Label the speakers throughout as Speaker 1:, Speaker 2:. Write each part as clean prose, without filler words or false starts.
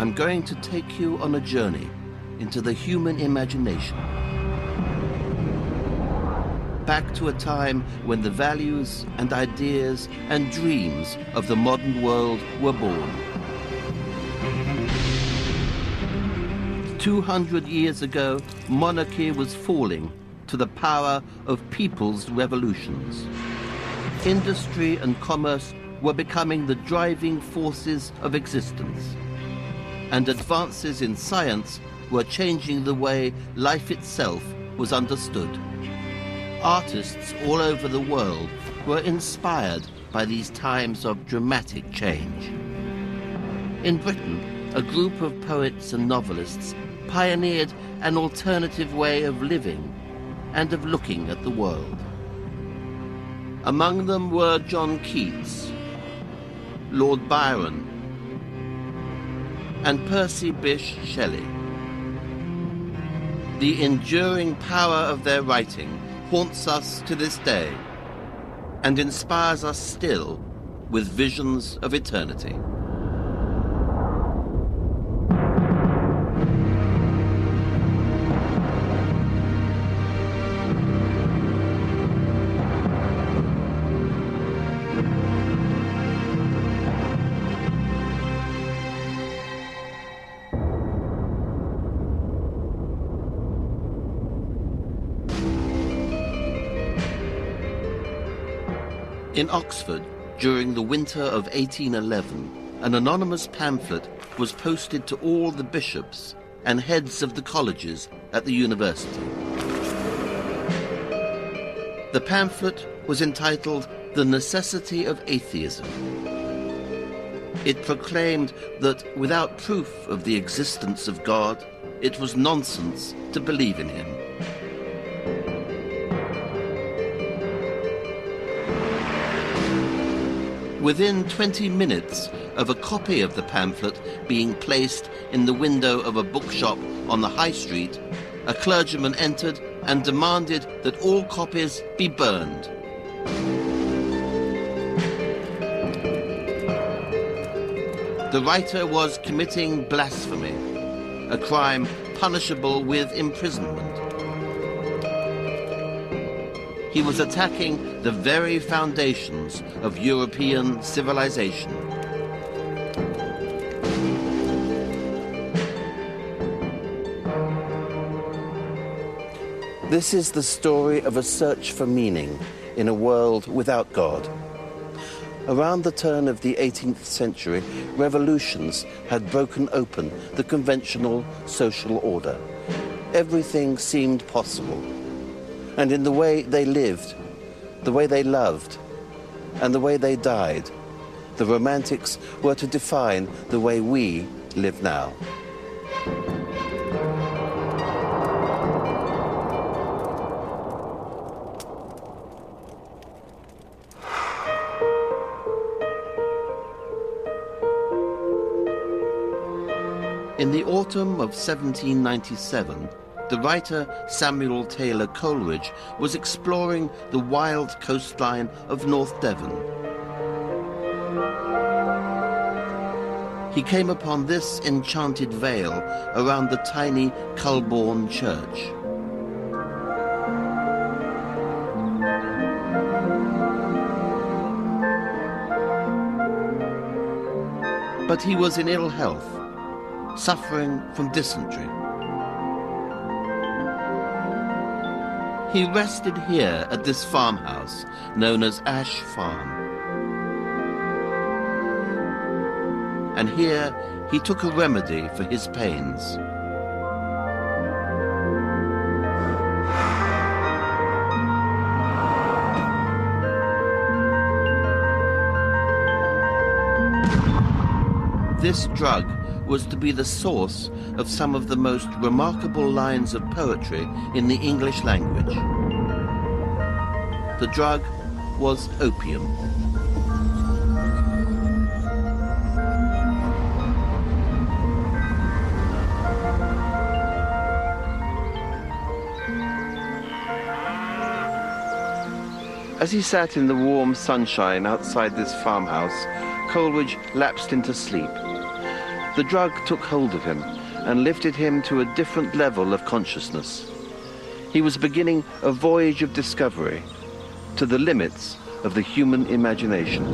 Speaker 1: I'm going to take you on a journey into the human imagination. Back to a time when the values and ideas and dreams of the modern world were born. 200 years ago, monarchy was falling to the power of people's revolutions. Industry and commerce were becoming the driving forces of existence. And advances in science were changing the way life itself was understood. Artists all over the world were inspired by these times of dramatic change. In Britain, a group of poets and novelists pioneered an alternative way of living and of looking at the world. Among them were John Keats, Lord Byron, and Percy Bysshe Shelley. The enduring power of their writing haunts us to this day and inspires us still with visions of eternity. In Oxford, during the winter of 1811, an anonymous pamphlet was posted to all the bishops and heads of the colleges at the university. The pamphlet was entitled The Necessity of Atheism. It proclaimed that without proof of the existence of God, it was nonsense to believe in him. Within 20 minutes of a copy of the pamphlet being placed in the window of a bookshop on the High Street, a clergyman entered and demanded that all copies be burned. The writer was committing blasphemy, a crime punishable with imprisonment. He was attacking the very foundations of European civilization. This is the story of a search for meaning in a world without God. Around the turn of the 18th century, revolutions had broken open the conventional social order. Everything seemed possible. And in the way they lived, the way they loved, and the way they died, the Romantics were to define the way we live now. In the autumn of 1797, the writer Samuel Taylor Coleridge was exploring the wild coastline of North Devon. He came upon this enchanted vale around the tiny Culbourne church. But he was in ill health, suffering from dysentery. He rested here at this farmhouse, known as Ash Farm. And here he took a remedy for his pains. This drug was to be the source of some of the most remarkable lines of poetry in the English language. The drug was opium. As he sat in the warm sunshine outside this farmhouse, Coleridge lapsed into sleep. The drug took hold of him and lifted him to a different level of consciousness. He was beginning a voyage of discovery to the limits of the human imagination.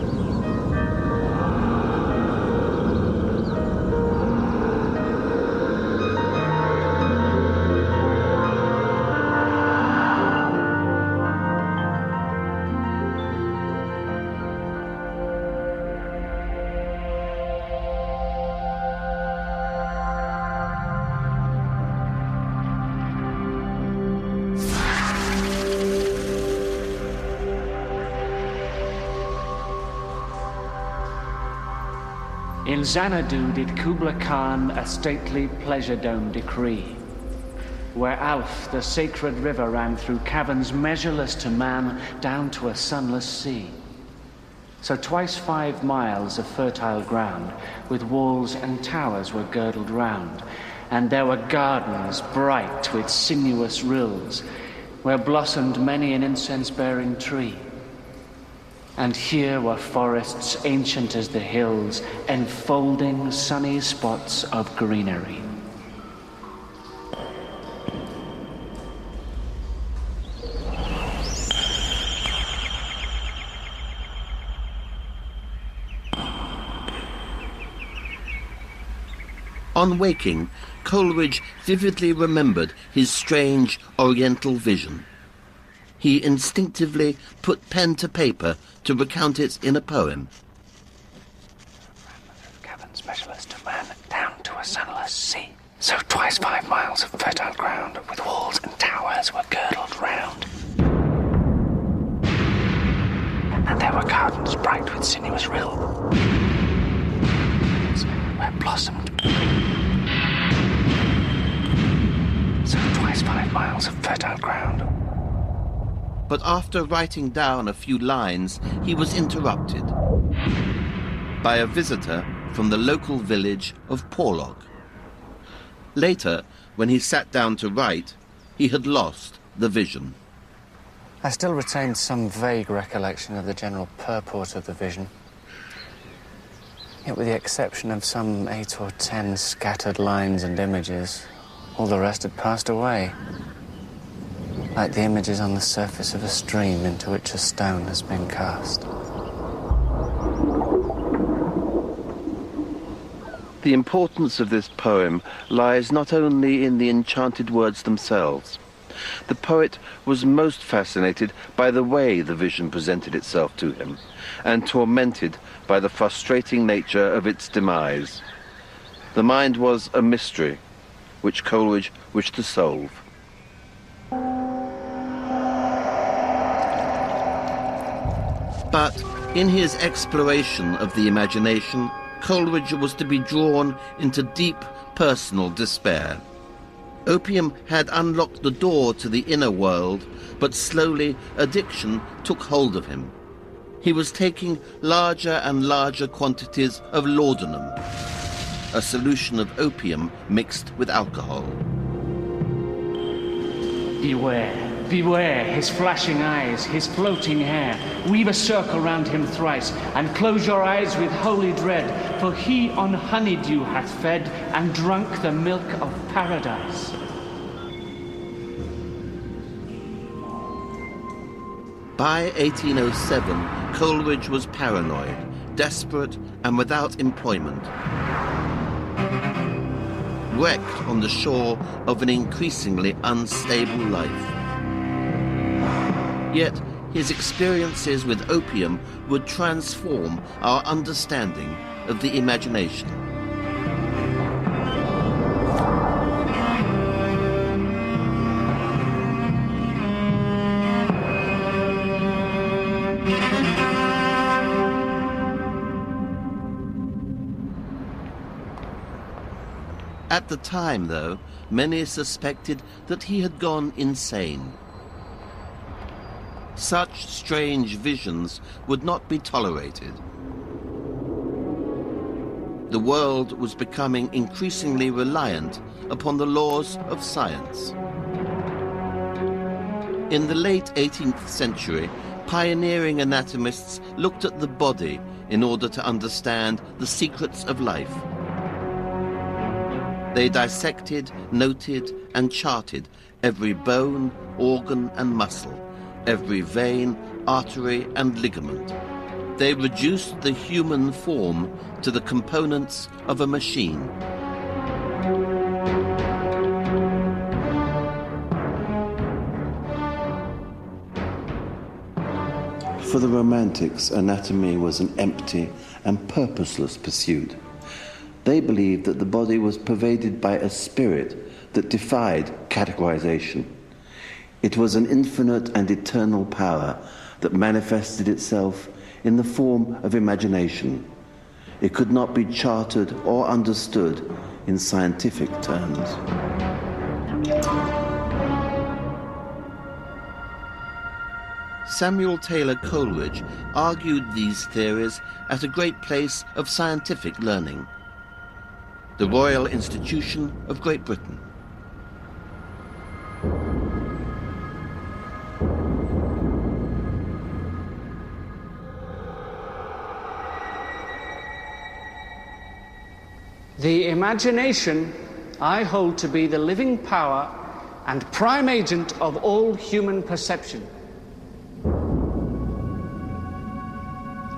Speaker 2: In Xanadu did Kubla Khan a stately pleasure dome decree, where Alf, the sacred river, ran through caverns measureless to man, down to a sunless sea. So twice 5 miles of fertile ground, with walls and towers were girdled round, and there were gardens bright with sinuous rills, where blossomed many an incense-bearing tree. And here were forests ancient as the hills, enfolding sunny spots of greenery.
Speaker 1: On waking, Coleridge vividly remembered his strange oriental vision. He instinctively put pen to paper to recount it in a poem.
Speaker 2: Caverns measureless to man, down to a sunless sea. So twice 5 miles of fertile ground, with walls and towers were girdled round. And there were gardens bright with sinuous rills, where blossomed. So twice 5 miles of fertile ground.
Speaker 1: But after writing down a few lines, he was interrupted by a visitor from the local village of Porlock. Later, when he sat down to write, he had lost the vision.
Speaker 3: I still retained some vague recollection of the general purport of the vision. Yet with the exception of some 8 or 10 scattered lines and images, all the rest had passed away. Like the images on the surface of a stream into which a stone has been cast.
Speaker 1: The importance of this poem lies not only in the enchanted words themselves. The poet was most fascinated by the way the vision presented itself to him, and tormented by the frustrating nature of its demise. The mind was a mystery, which Coleridge wished to solve. But in his exploration of the imagination, Coleridge was to be drawn into deep personal despair. Opium had unlocked the door to the inner world, but slowly addiction took hold of him. He was taking larger and larger quantities of laudanum, a solution of opium mixed with alcohol.
Speaker 2: Beware. Beware his flashing eyes, his floating hair. Weave a circle round him thrice, and close your eyes with holy dread, for he on honeydew hath fed, and drunk the milk of paradise.
Speaker 1: By 1807, Coleridge was paranoid, desperate, and without employment. Wrecked on the shore of an increasingly unstable life. Yet, his experiences with opium would transform our understanding of the imagination. At the time, though, many suspected that he had gone insane. Such strange visions would not be tolerated. The world was becoming increasingly reliant upon the laws of science. In the late 18th century, pioneering anatomists looked at the body in order to understand the secrets of life. They dissected, noted, and charted every bone, organ, and muscle, every vein, artery, and ligament. They reduced the human form to the components of a machine.
Speaker 4: For the Romantics, anatomy was an empty and purposeless pursuit. They believed that the body was pervaded by a spirit that defied categorization. It was an infinite and eternal power that manifested itself in the form of imagination. It could not be charted or understood in scientific terms.
Speaker 1: Samuel Taylor Coleridge argued these theories at a great place of scientific learning, the Royal Institution of Great Britain.
Speaker 2: The imagination I hold to be the living power and prime agent of all human perception,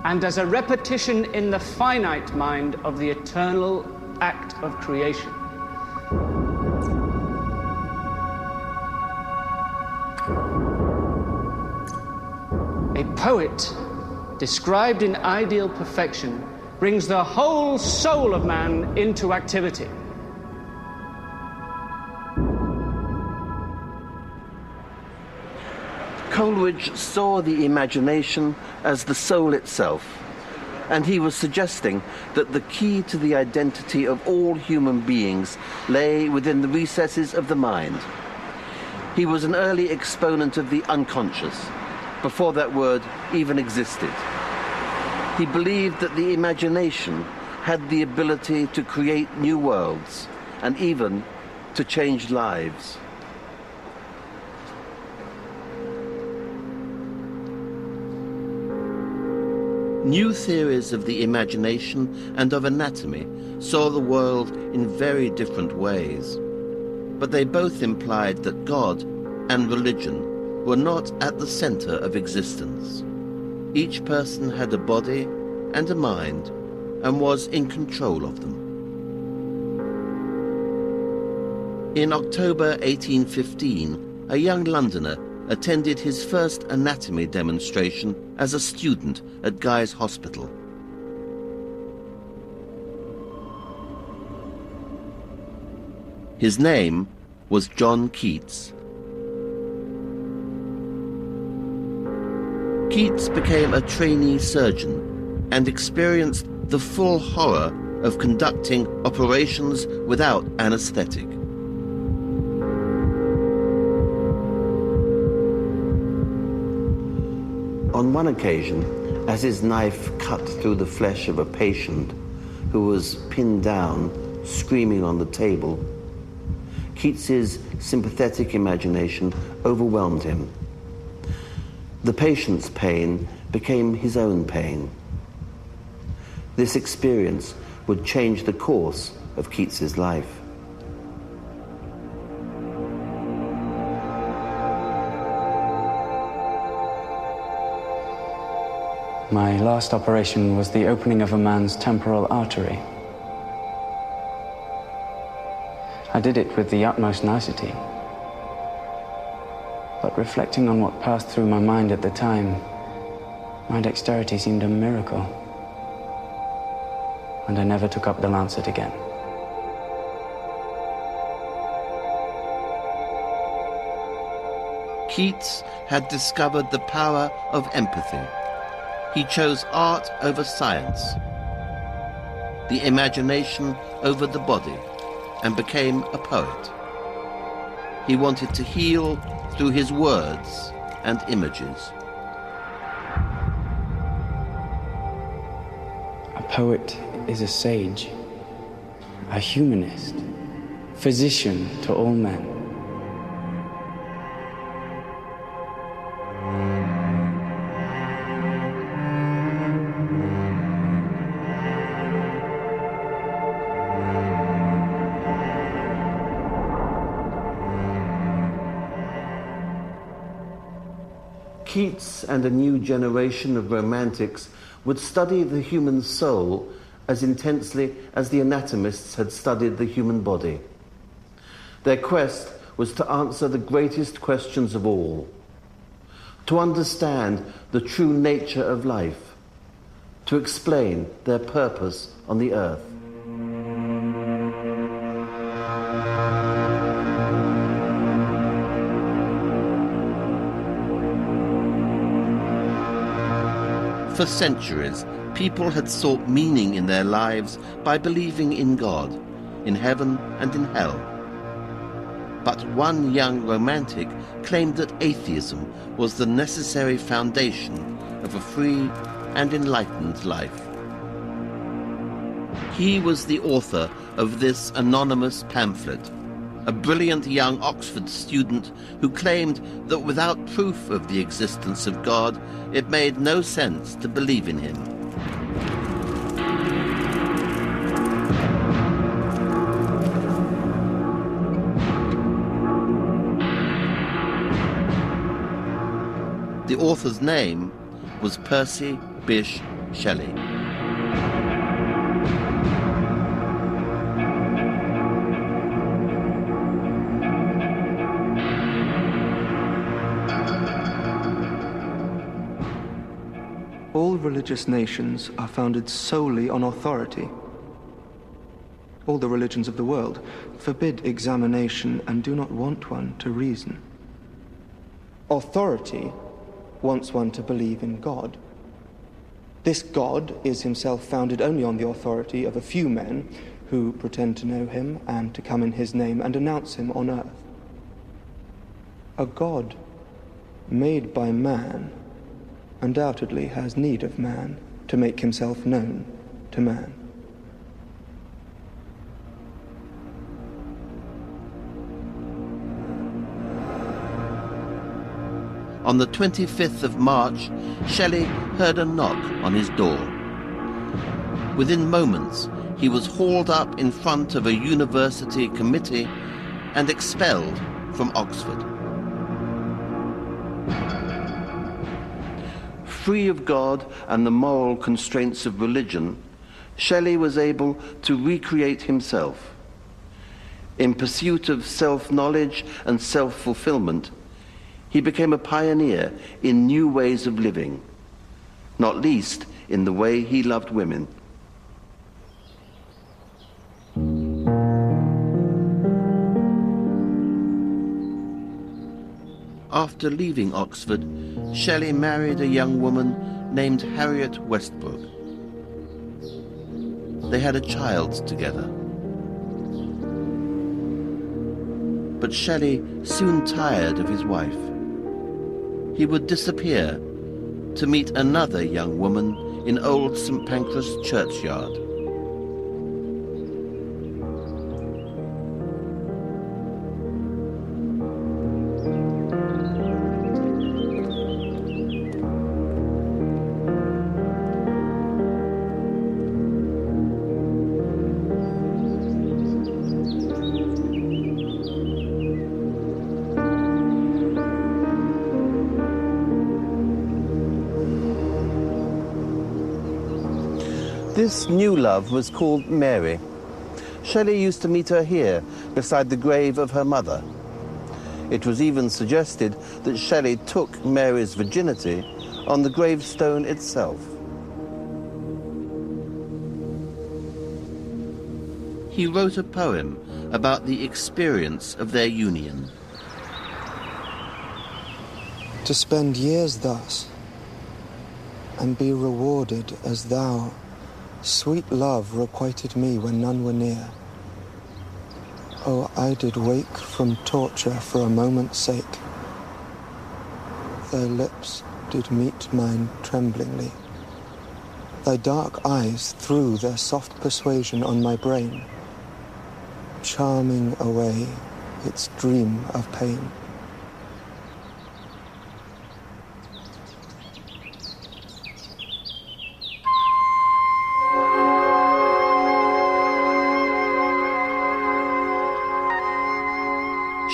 Speaker 2: and as a repetition in the finite mind of the eternal act of creation. A poet, described in ideal perfection, brings the whole soul of man into activity.
Speaker 1: Coleridge saw the imagination as the soul itself, and he was suggesting that the key to the identity of all human beings lay within the recesses of the mind. He was an early exponent of the unconscious, before that word even existed. He believed that the imagination had the ability to create new worlds and even to change lives. New theories of the imagination and of anatomy saw the world in very different ways, but they both implied that God and religion were not at the center of existence. Each person had a body and a mind and was in control of them. In October 1815, a young Londoner attended his first anatomy demonstration as a student at Guy's Hospital. His name was John Keats. Keats became a trainee surgeon and experienced the full horror of conducting operations without anesthetic.
Speaker 4: On one occasion, as his knife cut through the flesh of a patient who was pinned down, screaming on the table, Keats's sympathetic imagination overwhelmed him. The patient's pain became his own pain. This experience would change the course of Keats's life.
Speaker 3: My last operation was the opening of a man's temporal artery. I did it with the utmost nicety. But reflecting on what passed through my mind at the time, my dexterity seemed a miracle. And I never took up the lancet again.
Speaker 1: Keats had discovered the power of empathy. He chose art over science, the imagination over the body, and became a poet. He wanted to heal through his words and images.
Speaker 3: A poet is a sage, a humanist, physician to all men.
Speaker 4: Keats and a new generation of romantics would study the human soul as intensely as the anatomists had studied the human body. Their quest was to answer the greatest questions of all, to understand the true nature of life, to explain their purpose on the earth.
Speaker 1: For centuries, people had sought meaning in their lives by believing in God, in heaven and in hell. But one young romantic claimed that atheism was the necessary foundation of a free and enlightened life. He was the author of this anonymous pamphlet, a brilliant young Oxford student who claimed that without proof of the existence of God, it made no sense to believe in him. The author's name was Percy Bysshe Shelley.
Speaker 5: All religious nations are founded solely on authority. All the religions of the world forbid examination and do not want one to reason. Authority wants one to believe in God. This God is himself founded only on the authority of a few men who pretend to know him and to come in his name and announce him on earth. A God made by man undoubtedly has need of man to make himself known to man.
Speaker 1: On the 25th of March, Shelley heard a knock on his door. Within moments, he was hauled up in front of a university committee and expelled from Oxford.
Speaker 4: Free of God and the moral constraints of religion, Shelley was able to recreate himself. In pursuit of self-knowledge and self-fulfillment, he became a pioneer in new ways of living, not least in the way he loved women.
Speaker 1: After leaving Oxford, Shelley married a young woman named Harriet Westbrook. They had a child together. But Shelley soon tired of his wife. He would disappear to meet another young woman in Old St. Pancras churchyard.
Speaker 4: This new love was called Mary. Shelley used to meet her here, beside the grave of her mother. It was even suggested that Shelley took Mary's virginity on the gravestone itself.
Speaker 1: He wrote a poem about the experience of their union.
Speaker 5: To spend years thus, and be rewarded as thou, sweet love, requited me when none were near. Oh, I did wake from torture for a moment's sake. Thy lips did meet mine tremblingly. Thy dark eyes threw their soft persuasion on my brain, charming away its dream of pain.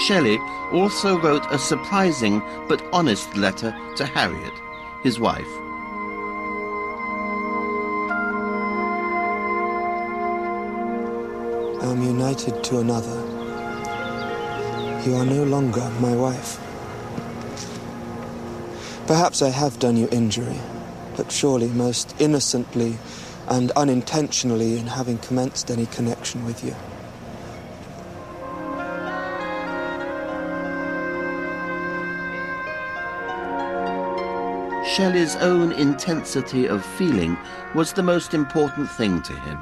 Speaker 1: Shelley also wrote a surprising but honest letter to Harriet, his wife.
Speaker 5: I am united to another. You are no longer my wife. Perhaps I have done you injury, but surely most innocently and unintentionally in having commenced any connection with you.
Speaker 1: Shelley's own intensity of feeling was the most important thing to him.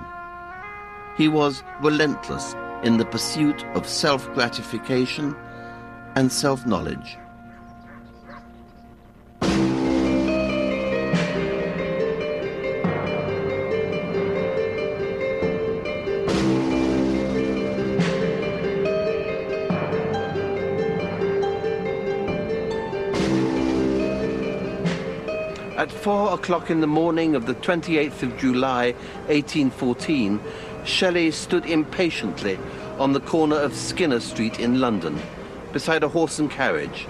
Speaker 1: He was relentless in the pursuit of self-gratification and self-knowledge. At 4 o'clock in the morning of the 28th of July, 1814, Shelley stood impatiently on the corner of Skinner Street in London, beside a horse and carriage.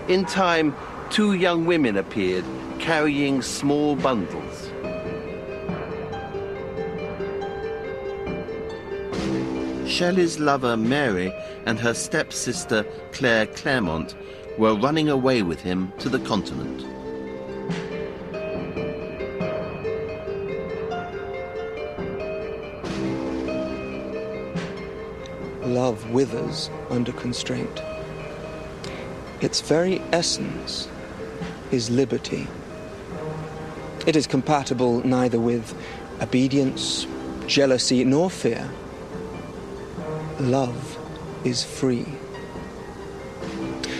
Speaker 1: In time, 2 young women appeared, carrying small bundles. Shelley's lover, Mary, and her stepsister, Claire Clairmont, were running away with him to the continent.
Speaker 5: Love withers under constraint. Its very essence is liberty. It is compatible neither with obedience, jealousy, nor fear. Love is free.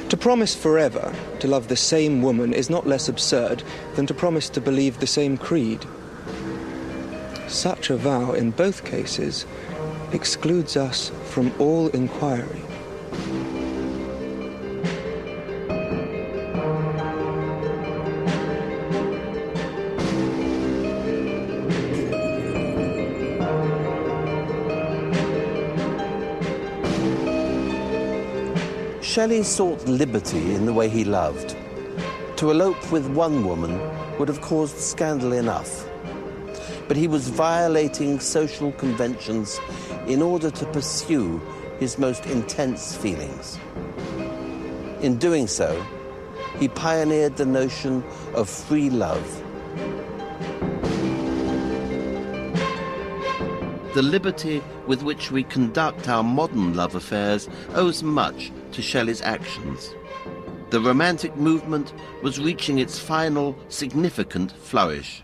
Speaker 5: To promise forever to love the same woman is not less absurd than to promise to believe the same creed. Such a vow, in both cases, excludes us from all inquiry.
Speaker 1: Shelley sought liberty in the way he loved. To elope with one woman would have caused scandal enough. But he was violating social conventions in order to pursue his most intense feelings. In doing so, he pioneered the notion of free love. The liberty with which we conduct our modern love affairs owes much to Shelley's actions. The Romantic movement was reaching its final significant flourish.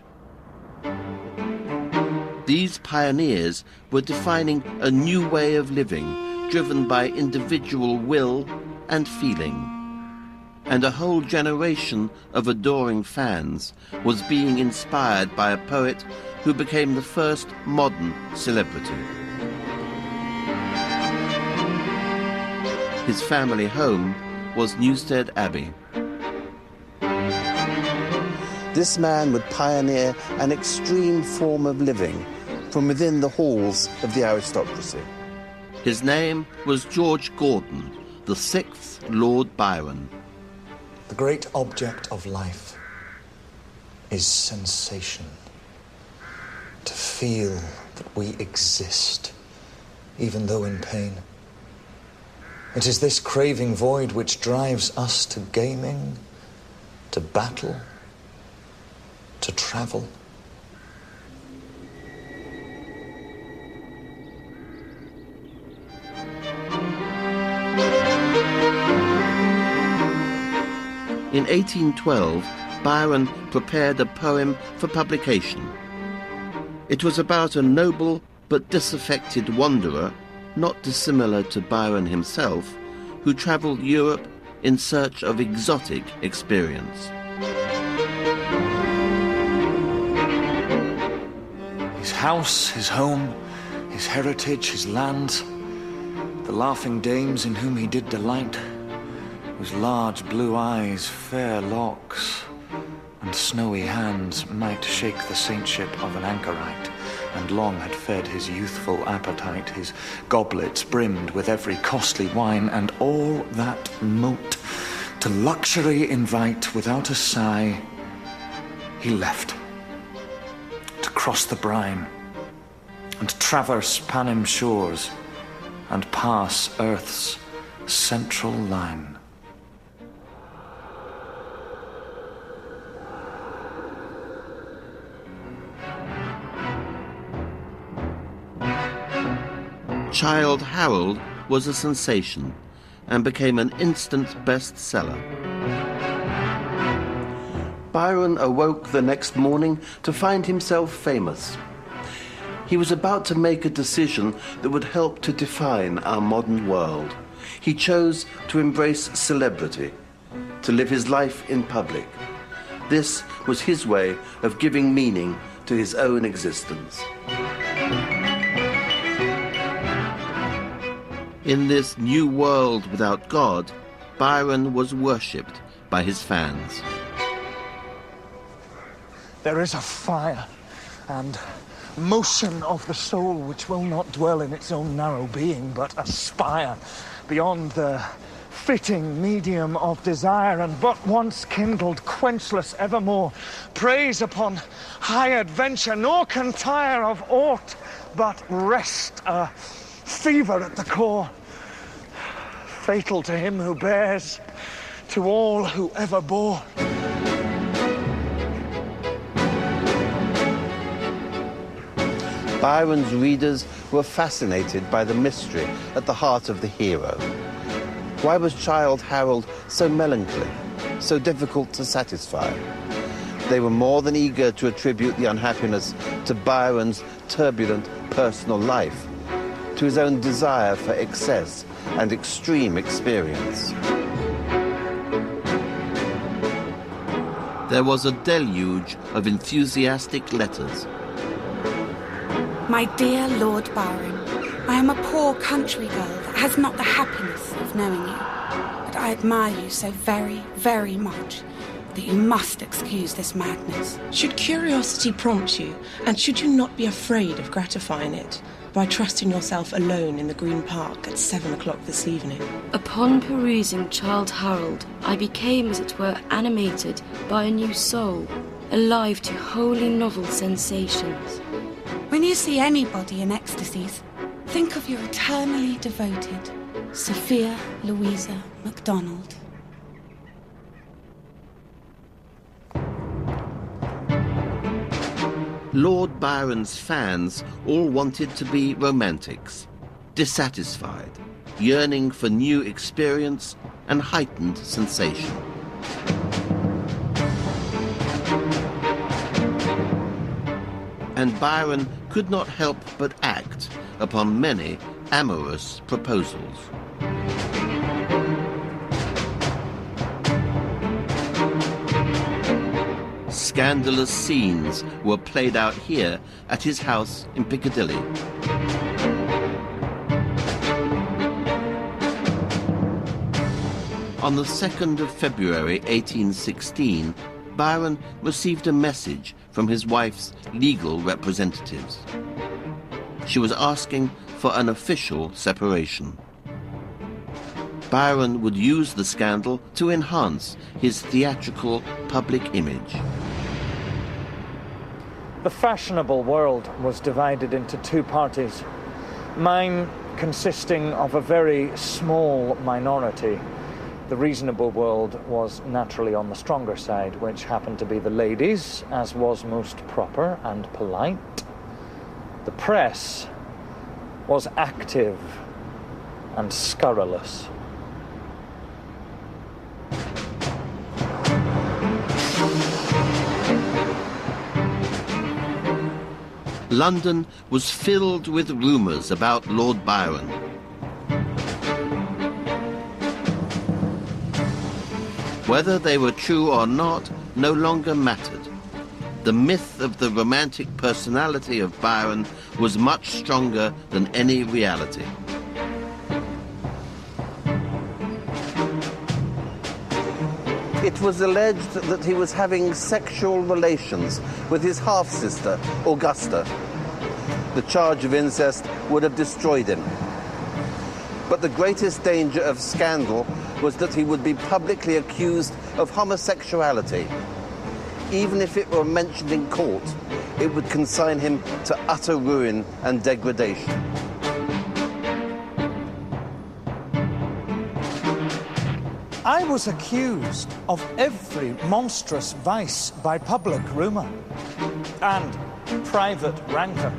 Speaker 1: These pioneers were defining a new way of living, driven by individual will and feeling. And a whole generation of adoring fans was being inspired by a poet who became the first modern celebrity. His family home was Newstead Abbey. This man would pioneer an extreme form of living from within the halls of the aristocracy. His name was George Gordon, the 6th Lord Byron.
Speaker 6: The great object of life is sensation. To feel that we exist, even though in pain. It is this craving void which drives us to gaming, to battle, to travel.
Speaker 1: In 1812, Byron prepared a poem for publication. It was about a noble but disaffected wanderer, not dissimilar to Byron himself, who travelled Europe in search of exotic experience.
Speaker 6: His house, his home, his heritage, his land, the laughing dames in whom he did delight, whose large blue eyes, fair locks, and snowy hands might shake the saintship of an anchorite, and long had fed his youthful appetite, his goblets brimmed with every costly wine, and all that mote to luxury invite without a sigh, he left to cross the brine and traverse Panem shores and pass Earth's central line.
Speaker 1: Childe Harold was a sensation and became an instant bestseller. Byron awoke the next morning to find himself famous. He was about to make a decision that would help to define our modern world. He chose to embrace celebrity, to live his life in public. This was his way of giving meaning to his own existence. In this new world without God, Byron was worshipped by his fans.
Speaker 7: There is a fire and motion of the soul which will not dwell in its own narrow being, but aspire beyond the fitting medium of desire, and but once kindled, quenchless evermore, preys upon high adventure, nor can tire of aught but rest, a fever at the core, fatal to him who bears, to all who ever bore.
Speaker 1: Byron's readers were fascinated by the mystery at the heart of the hero. Why was Childe Harold so melancholy, so difficult to satisfy? They were more than eager to attribute the unhappiness to Byron's turbulent personal life, to his own desire for excess and extreme experience. There was a deluge of enthusiastic letters.
Speaker 8: My dear Lord Byron, I am a poor country girl that has not the happiness of knowing you, but I admire you so very, very much that you must excuse this madness.
Speaker 9: Should curiosity prompt you, and should you not be afraid of gratifying it by trusting yourself alone in the Green Park at 7 o'clock this evening?
Speaker 10: Upon perusing Childe Harold, I became, as it were, animated by a new soul, alive to wholly novel sensations.
Speaker 8: When you see anybody in ecstasies, think of your eternally devoted Sophia Louisa MacDonald.
Speaker 1: Lord Byron's fans all wanted to be romantics, dissatisfied, yearning for new experience and heightened sensation. And Byron could not help but act upon many amorous proposals. Scandalous scenes were played out here at his house in Piccadilly. On the 2nd of February 1816, Byron received a message from his wife's legal representatives. She was asking for an official separation. Byron would use the scandal to enhance his theatrical public image.
Speaker 7: The fashionable world was divided into two parties, mine consisting of a very small minority. The reasonable world was naturally on the stronger side, which happened to be the ladies, as was most proper and polite. The press was active and scurrilous.
Speaker 1: London was filled with rumours about Lord Byron. Whether they were true or not no longer mattered. The myth of the romantic personality of Byron was much stronger than any reality. It was alleged that he was having sexual relations with his half-sister, Augusta. The charge of incest would have destroyed him. But the greatest danger of scandal was that he would be publicly accused of homosexuality. Even if it were mentioned in court, it would consign him to utter ruin and degradation.
Speaker 7: I was accused of every monstrous vice by public rumour and private rancour.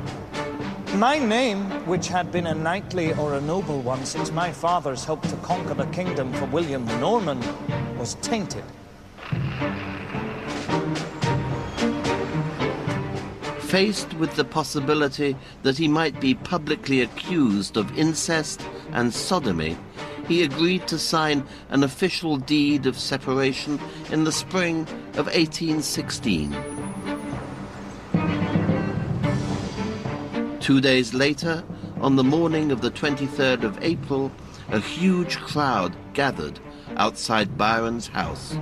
Speaker 7: My name, which had been a knightly or a noble one since my fathers helped to conquer the kingdom for William the Norman, was tainted.
Speaker 1: Faced with the possibility that he might be publicly accused of incest and sodomy, he agreed to sign an official deed of separation in the spring of 1816. 2 days later, on the morning of the 23rd of April, a huge crowd gathered outside Byron's house.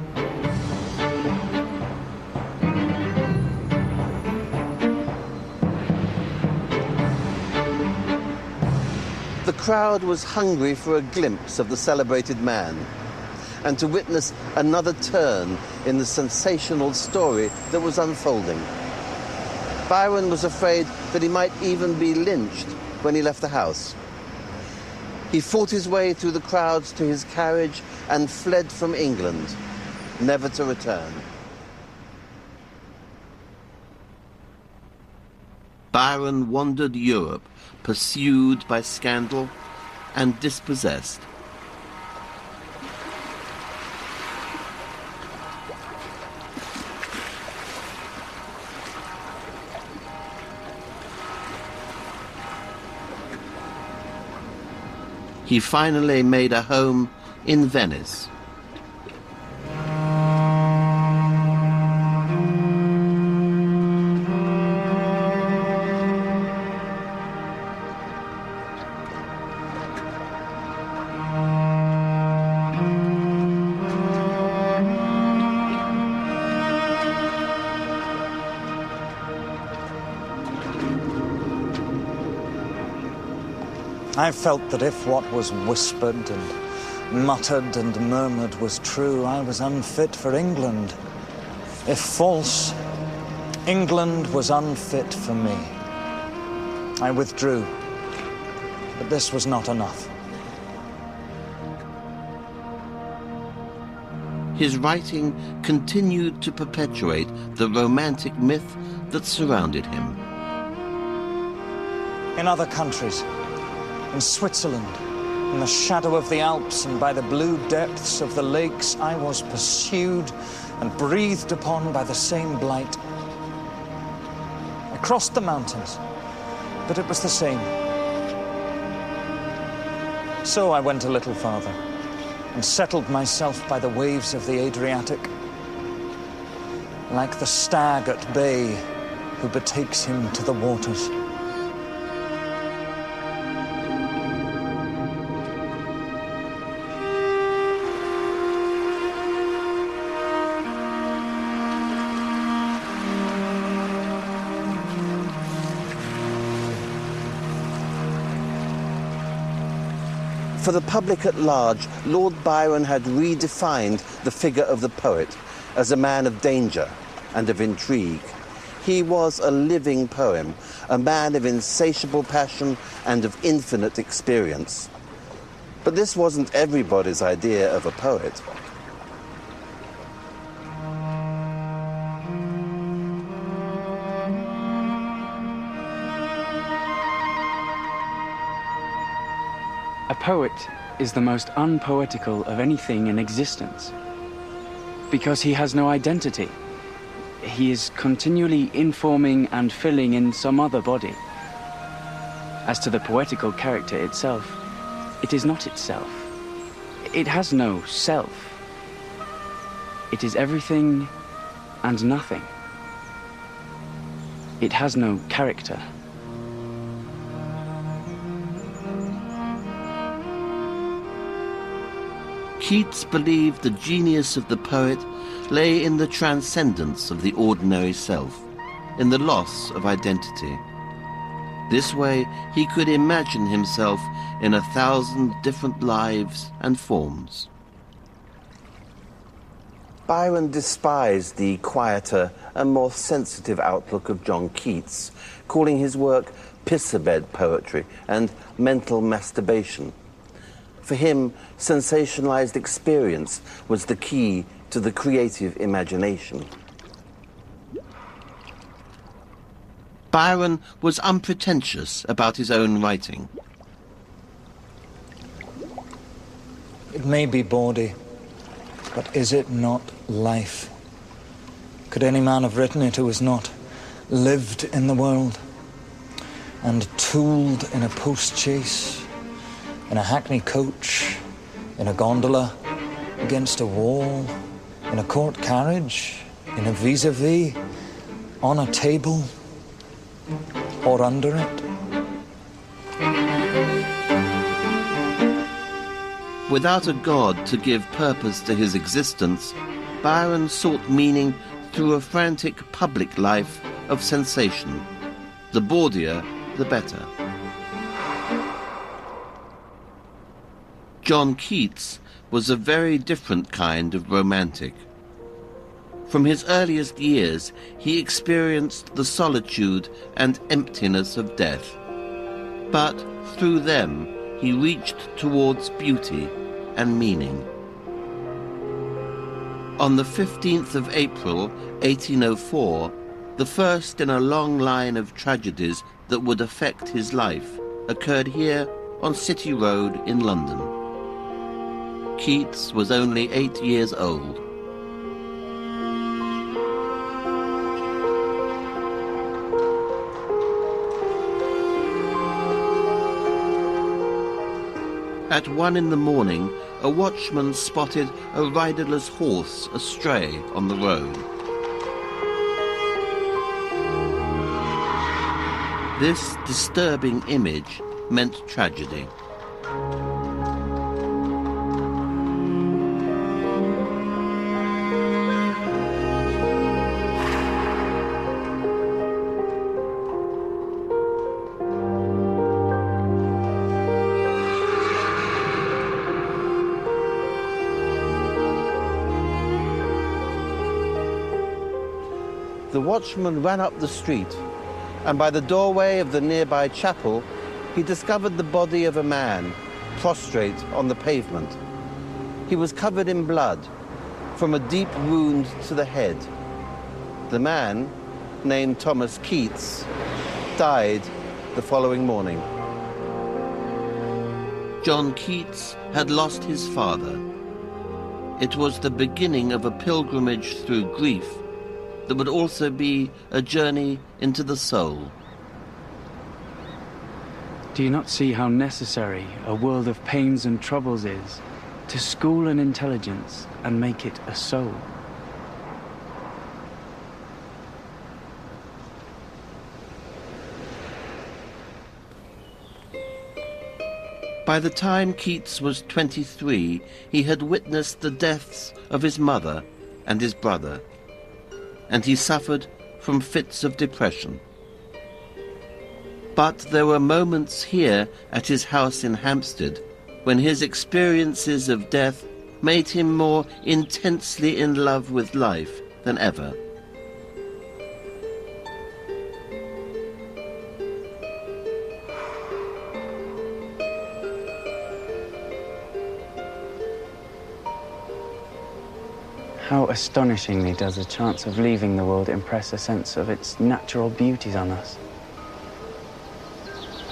Speaker 1: The crowd was hungry for a glimpse of the celebrated man and to witness another turn in the sensational story that was unfolding. Byron was afraid that he might even be lynched when he left the house. He fought his way through the crowds to his carriage and fled from England, never to return. Byron wandered Europe, pursued by scandal and dispossessed. He finally made a home in Venice.
Speaker 7: I felt that if what was whispered and muttered and murmured was true, I was unfit for England. If false, England was unfit for me. I withdrew, but this was not enough.
Speaker 1: His writing continued to perpetuate the romantic myth that surrounded him.
Speaker 7: In other countries, in Switzerland, in the shadow of the Alps and by the blue depths of the lakes, I was pursued and breathed upon by the same blight. I crossed the mountains, but it was the same. So I went a little farther and settled myself by the waves of the Adriatic, like the stag at bay who betakes him to the waters.
Speaker 1: For the public at large, Lord Byron had redefined the figure of the poet as a man of danger and of intrigue. He was a living poem, a man of insatiable passion and of infinite experience. But this wasn't everybody's idea of a poet.
Speaker 11: A poet is the most unpoetical of anything in existence, because he has no identity. He is continually informing and filling in some other body. As to the poetical character itself, it is not itself. It has no self. It is everything and nothing. It has no character.
Speaker 1: Keats believed the genius of the poet lay in the transcendence of the ordinary self, in the loss of identity. This way, he could imagine himself in 1,000 different lives and forms.
Speaker 4: Byron despised the quieter and more sensitive outlook of John Keats, calling his work piss-a-bed poetry and mental masturbation. For him, sensationalized experience was the key to the creative imagination.
Speaker 1: Byron was unpretentious about his own writing.
Speaker 6: It may be bawdy, but is it not life? Could any man have written it who has not lived in the world and tooled in a post-chaise, in a hackney coach, in a gondola, against a wall, in a court carriage, in a vis-a-vis, on a table, or under it?
Speaker 1: Without a god to give purpose to his existence, Byron sought meaning through a frantic public life of sensation. The bawdier, the better. John Keats was a very different kind of romantic. From his earliest years, he experienced the solitude and emptiness of death. But through them, he reached towards beauty and meaning. On the 15th of April, 1804, the first in a long line of tragedies that would affect his life occurred here on City Road in London. Keats was only 8 years old. At 1 in the morning, a watchman spotted a riderless horse astray on the road. This disturbing image meant tragedy. The watchman ran up the street, and by the doorway of the nearby chapel, he discovered the body of a man prostrate on the pavement. He was covered in blood, from a deep wound to the head. The man, named Thomas Keats, died the following morning. John Keats had lost his father. It was the beginning of a pilgrimage through grief that would also be a journey into the soul.
Speaker 11: Do you not see how necessary a world of pains and troubles is to school an intelligence and make it a soul?
Speaker 1: By the time Keats was 23, he had witnessed the deaths of his mother and his brother, and he suffered from fits of depression. But there were moments here at his house in Hampstead when his experiences of death made him more intensely in love with life than ever.
Speaker 11: How astonishingly does the chance of leaving the world impress a sense of its natural beauties on us.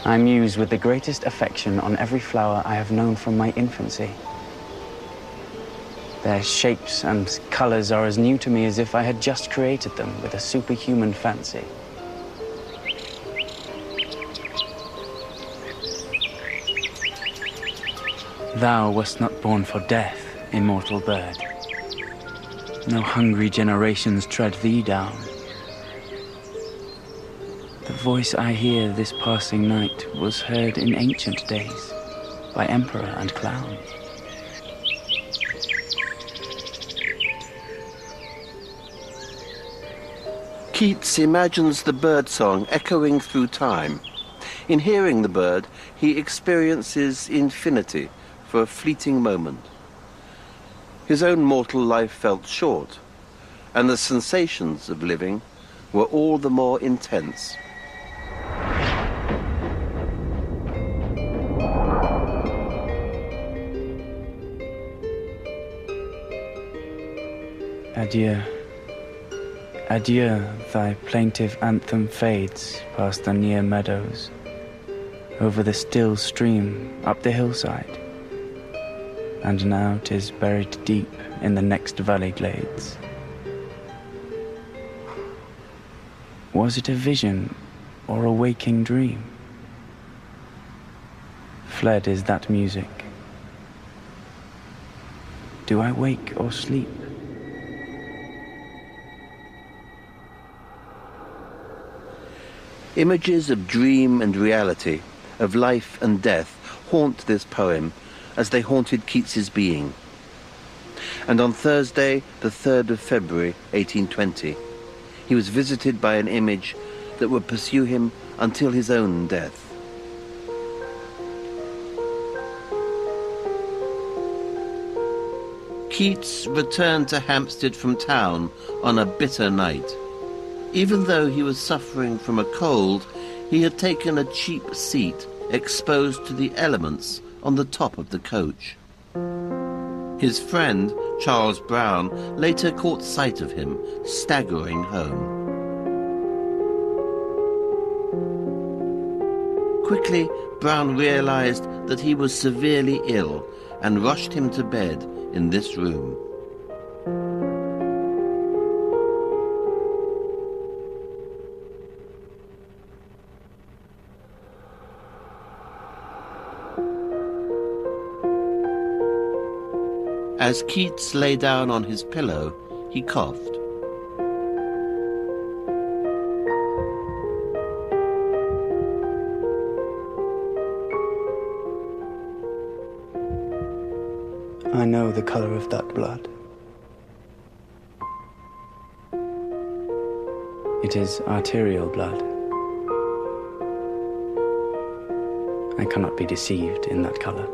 Speaker 11: I muse with the greatest affection on every flower I have known from my infancy. Their shapes and colors are as new to me as if I had just created them with a superhuman fancy. Thou wast not born for death, immortal bird. No hungry generations tread thee down. The voice I hear this passing night was heard in ancient days by emperor and clown.
Speaker 1: Keats imagines the birdsong echoing through time.
Speaker 4: In hearing the bird, he experiences infinity for a fleeting moment. His own mortal life felt short, and the sensations of living were all the more intense.
Speaker 11: Adieu. Adieu, thy plaintive anthem fades past the near meadows, over the still stream, up the hillside, and now 'tis buried deep in the next valley glades. Was it a vision or a waking dream? Fled is that music. Do I wake or sleep?
Speaker 4: Images of dream and reality, of life and death, haunt this poem as they haunted Keats's being. And on Thursday, the 3rd of February, 1820, he was visited by an image that would pursue him until his own death. Keats returned to Hampstead from town on a bitter night. Even though he was suffering from a cold, he had taken a cheap seat exposed to the elements on the top of the coach. His friend, Charles Brown, later caught sight of him staggering home. Quickly, Brown realized that he was severely ill and rushed him to bed in this room. As Keats lay down on his pillow, he coughed.
Speaker 11: I know the color of that blood. It is arterial blood. I cannot be deceived in that color.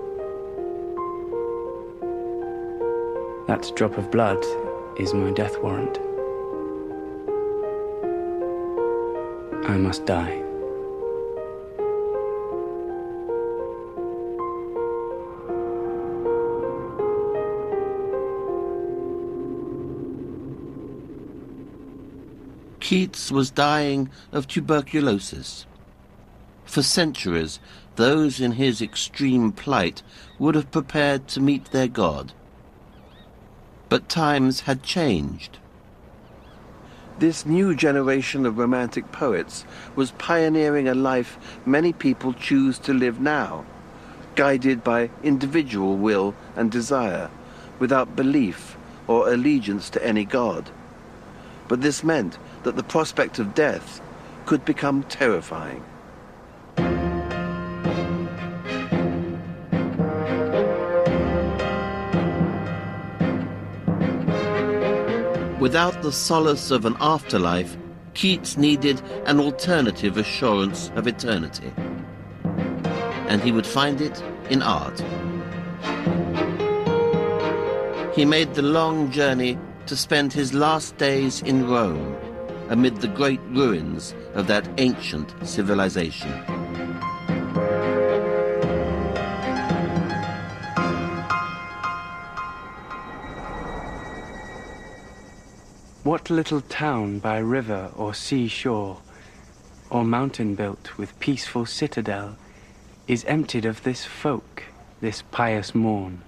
Speaker 11: That drop of blood is my death warrant. I must die.
Speaker 4: Keats was dying of tuberculosis. For centuries, those in his extreme plight would have prepared to meet their God. But times had changed. This new generation of romantic poets was pioneering a life many people choose to live now, guided by individual will and desire, without belief or allegiance to any god. But this meant that the prospect of death could become terrifying. Without the solace of an afterlife, Keats needed an alternative assurance of eternity. And he would find it in art. He made the long journey to spend his last days in Rome, amid the great ruins of that ancient civilization.
Speaker 11: What little town by river or sea shore, or mountain built with peaceful citadel, is emptied of this folk, this pious morn?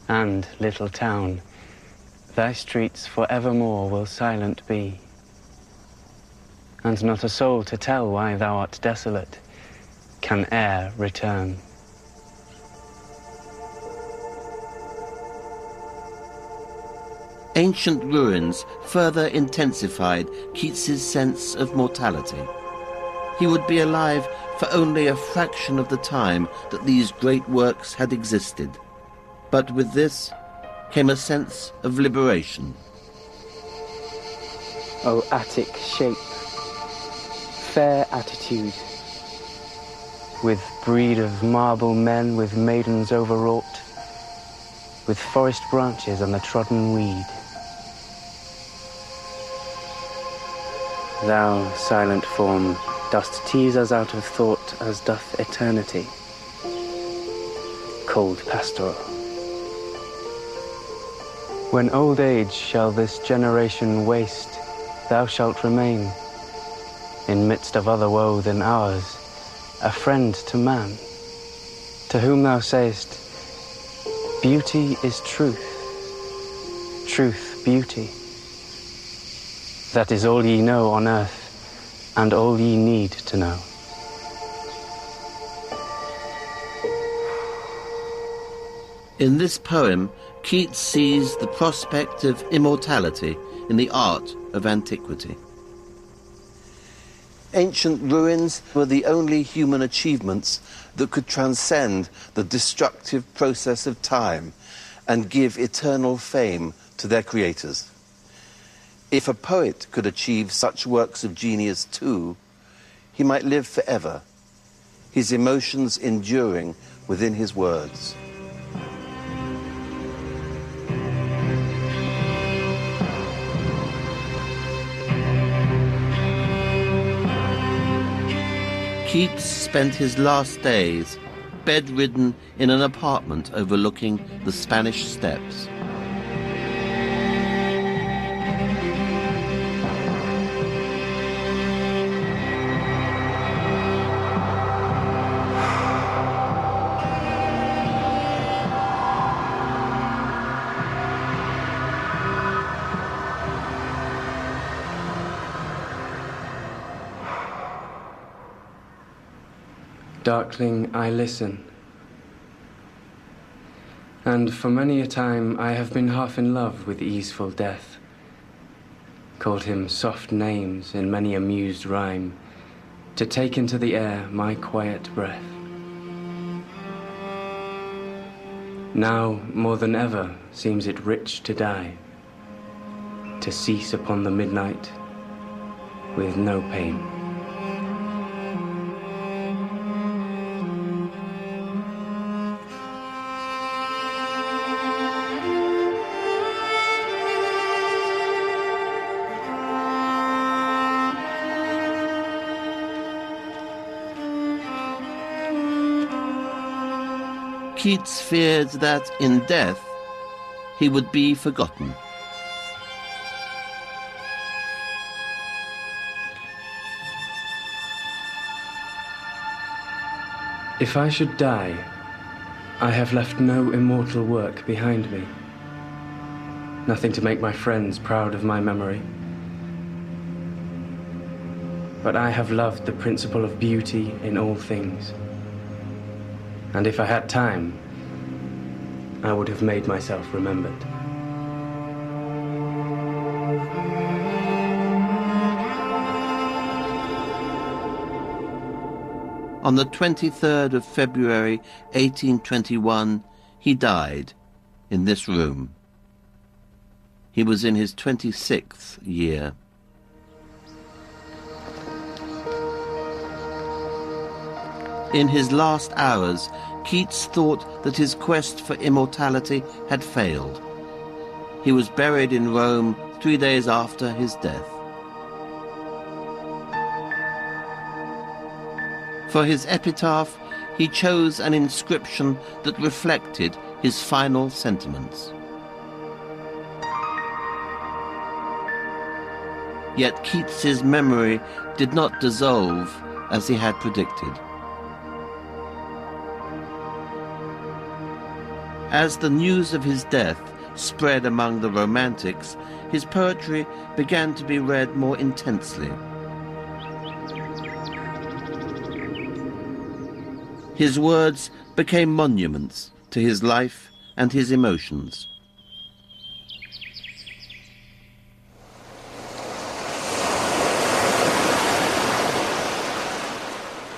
Speaker 11: And, little town, thy streets for evermore will silent be, and not a soul to tell why thou art desolate can e'er return.
Speaker 4: Ancient ruins further intensified Keats's sense of mortality. He would be alive for only a fraction of the time that these great works had existed. But with this came a sense of liberation.
Speaker 11: O Attic shape, fair attitude, with breed of marble men, with maidens overwrought, with forest branches and the trodden weed. Thou, silent form, dost tease us out of thought as doth eternity, cold pastoral. When old age shall this generation waste, thou shalt remain, in midst of other woe than ours, a friend to man, to whom thou sayest, beauty is truth, truth beauty. That is all ye know on earth, and all ye need to know.
Speaker 1: In this poem, Keats sees the prospect of immortality in the art of antiquity. Ancient ruins were the only human achievements that could transcend the destructive process of time and give eternal fame to their creators. If a poet could achieve such works of genius too, he might live forever, his emotions enduring within his words. Keats spent his last days bedridden in an apartment overlooking the Spanish Steps.
Speaker 11: Darkling, I listen, and for many a time I have been half in love with easeful death, called him soft names in many a mused rhyme, to take into the air my quiet breath. Now, more than ever, seems it rich to die, to cease upon the midnight with no pain.
Speaker 1: Keats feared that in death he would be forgotten.
Speaker 11: If I should die, I have left no immortal work behind me. Nothing to make my friends proud of my memory. But I have loved the principle of beauty in all things. And if I had time, I would have made myself remembered.
Speaker 1: On the 23rd of February, 1821, he died in this room. He was in his 26th year. In his last hours, Keats thought that his quest for immortality had failed. He was buried in Rome 3 days after his death. For his epitaph, he chose an inscription that reflected his final sentiments. Yet Keats's memory did not dissolve as he had predicted. As the news of his death spread among the Romantics, his poetry began to be read more intensely. His words became monuments to his life and his emotions.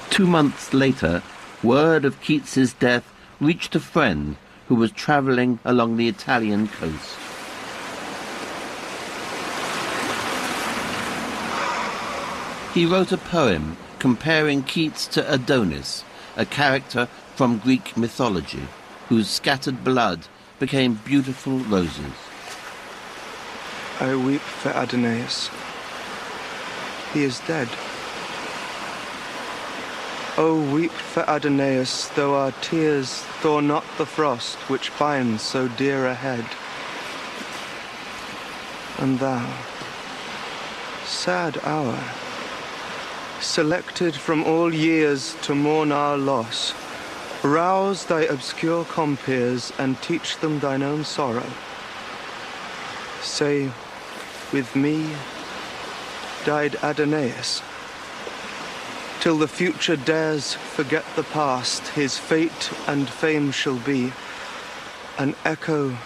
Speaker 1: Two months later, word of Keats's death reached a friend who was travelling along the Italian coast. He wrote a poem comparing Keats to Adonis a character from Greek mythology, whose scattered blood became beautiful roses.
Speaker 5: I weep for Adonais. He is dead. Oh, weep for Adonais, though our tears thaw not the frost which binds so dear a head. And thou, sad hour, selected from all years to mourn our loss, rouse thy obscure compeers and teach them thine own sorrow. Say, with me died Adonais. Till the future dares forget the past, his fate and fame shall be an echo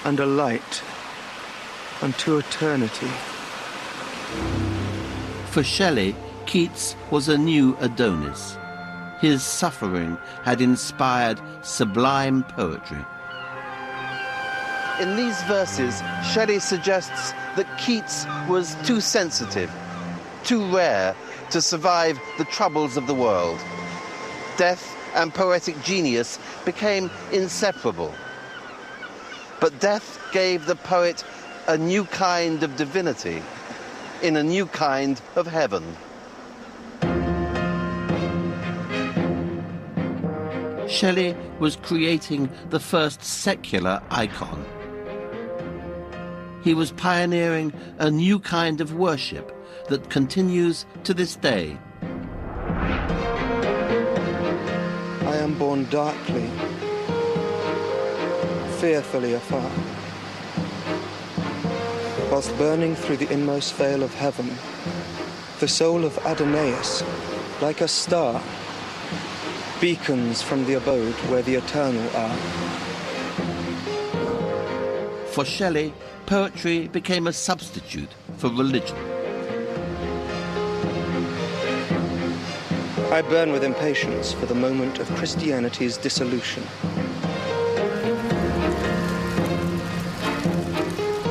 Speaker 5: and a light unto eternity.
Speaker 1: For Shelley, Keats was a new Adonis. His suffering had inspired sublime poetry. In these verses, Shelley suggests that Keats was too sensitive, too rare to survive the troubles of the world. Death and poetic genius became inseparable. But death gave the poet a new kind of divinity in a new kind of heaven. Shelley was creating the first secular icon. He was pioneering a new kind of worship that continues to this day.
Speaker 5: I am born darkly, fearfully afar. Whilst burning through the inmost veil of heaven, the soul of Adonais, like a star, beacons from the abode where the eternal are.
Speaker 1: For Shelley, poetry became a substitute for religion.
Speaker 5: I burn with impatience for the moment of Christianity's dissolution.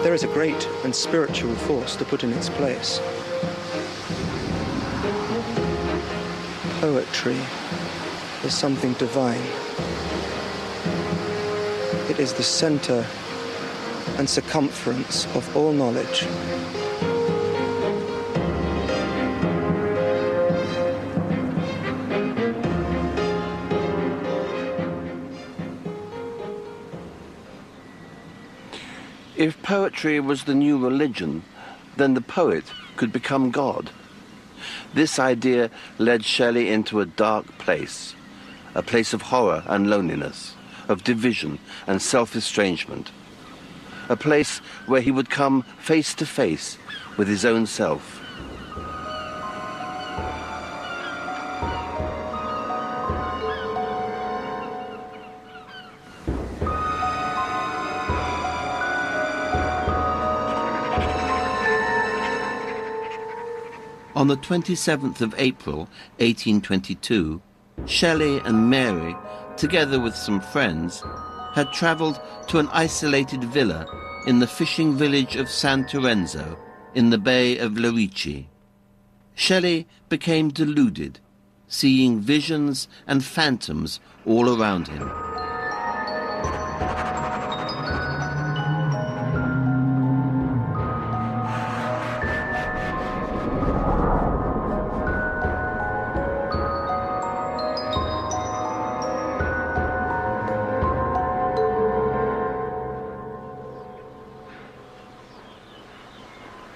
Speaker 5: There is a great and spiritual force to put in its place. Poetry is something divine. It is the center and circumference of all knowledge.
Speaker 1: If poetry was the new religion, then the poet could become God. This idea led Shelley into a dark place, a place of horror and loneliness, of division and self-estrangement, a place where he would come face to face with his own self. On the 27th of April, 1822, Shelley and Mary, together with some friends, had travelled to an isolated villa in the fishing village of San Terenzo in the Bay of Lerici. Shelley became deluded, seeing visions and phantoms all around him.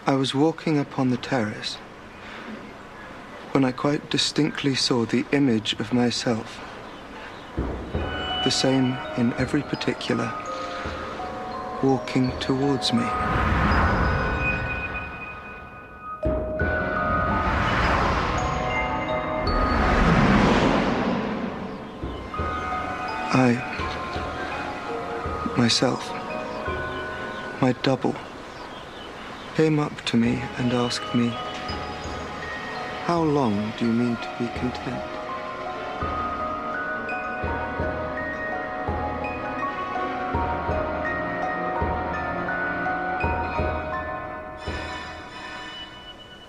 Speaker 5: I was walking upon the terrace when I quite distinctly saw the image of myself, the same in every particular, walking towards me. I, myself, my double, came up to me and asked me, "How long do you mean to be content?"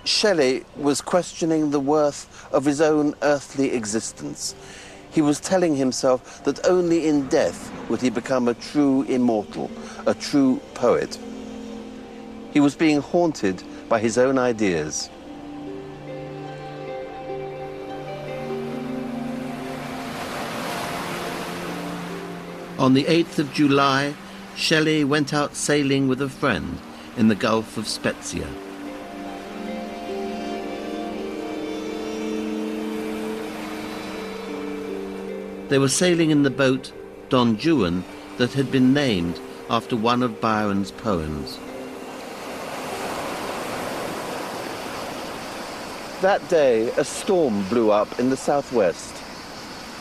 Speaker 1: Shelley was questioning the worth of his own earthly existence.
Speaker 4: He was telling himself that only in death would he become a true immortal, a true poet. He was being haunted by his own ideas.
Speaker 1: On the 8th of July, Shelley went out sailing with a friend in the Gulf of Spezia. They were sailing in the boat Don Juan that had been named after one of Byron's poems.
Speaker 4: That day, a storm blew up in the southwest.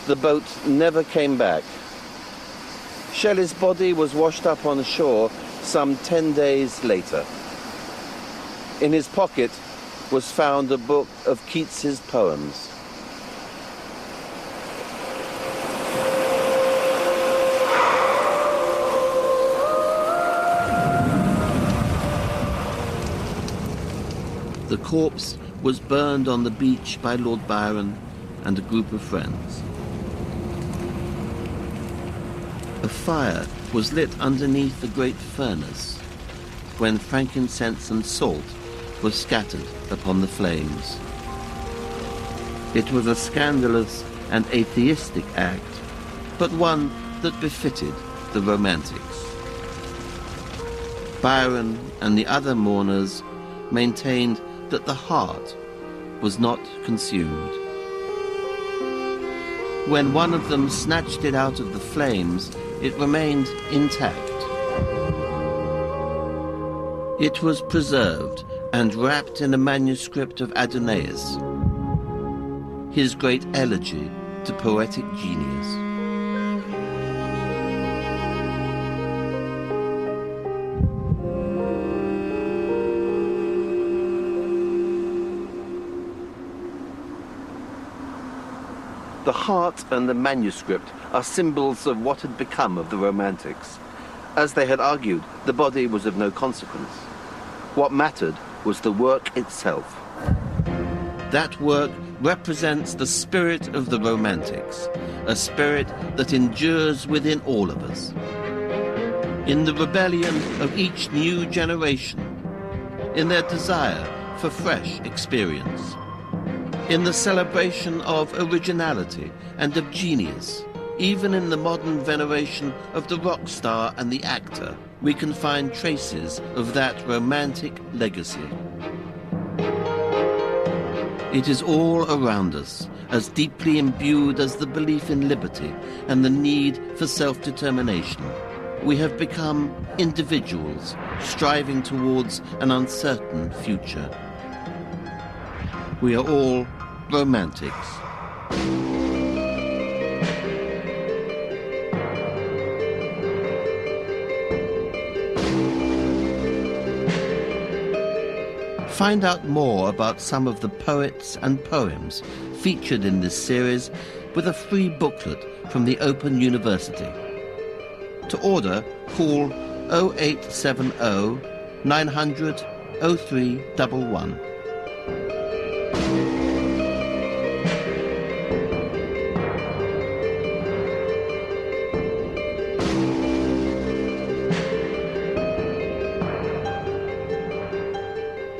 Speaker 4: The boat never came back. Shelley's body was washed up on shore some 10 days later. In his pocket was found a book of Keats's poems.
Speaker 1: The corpse was burned on the beach by Lord Byron and a group of friends. A fire was lit underneath the great furnace when frankincense and salt were scattered upon the flames. It was a scandalous and atheistic act, but one that befitted the Romantics. Byron and the other mourners maintained that the heart was not consumed. When one of them snatched it out of the flames, it remained intact. It was preserved and wrapped in a manuscript of Adonais, his great elegy to poetic genius.
Speaker 4: The heart and the manuscript are symbols of what had become of the Romantics. As they had argued, the body was of no consequence. What mattered was the work itself.
Speaker 1: That work represents the spirit of the Romantics, a spirit that endures within all of us. In the rebellion of each new generation, in their desire for fresh experience, in the celebration of originality and of genius, even in the modern veneration of the rock star and the actor, we can find traces of that romantic legacy. It is all around us, as deeply imbued as the belief in liberty and the need for self-determination. We have become individuals striving towards an uncertain future. We are all Romantics. Find out more about some of the poets and poems featured in this series with a free booklet from the Open University. To order, call 0870 900 0311.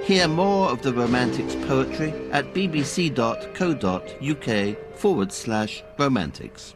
Speaker 1: Hear more of the Romantics poetry at bbc.co.uk/Romantics.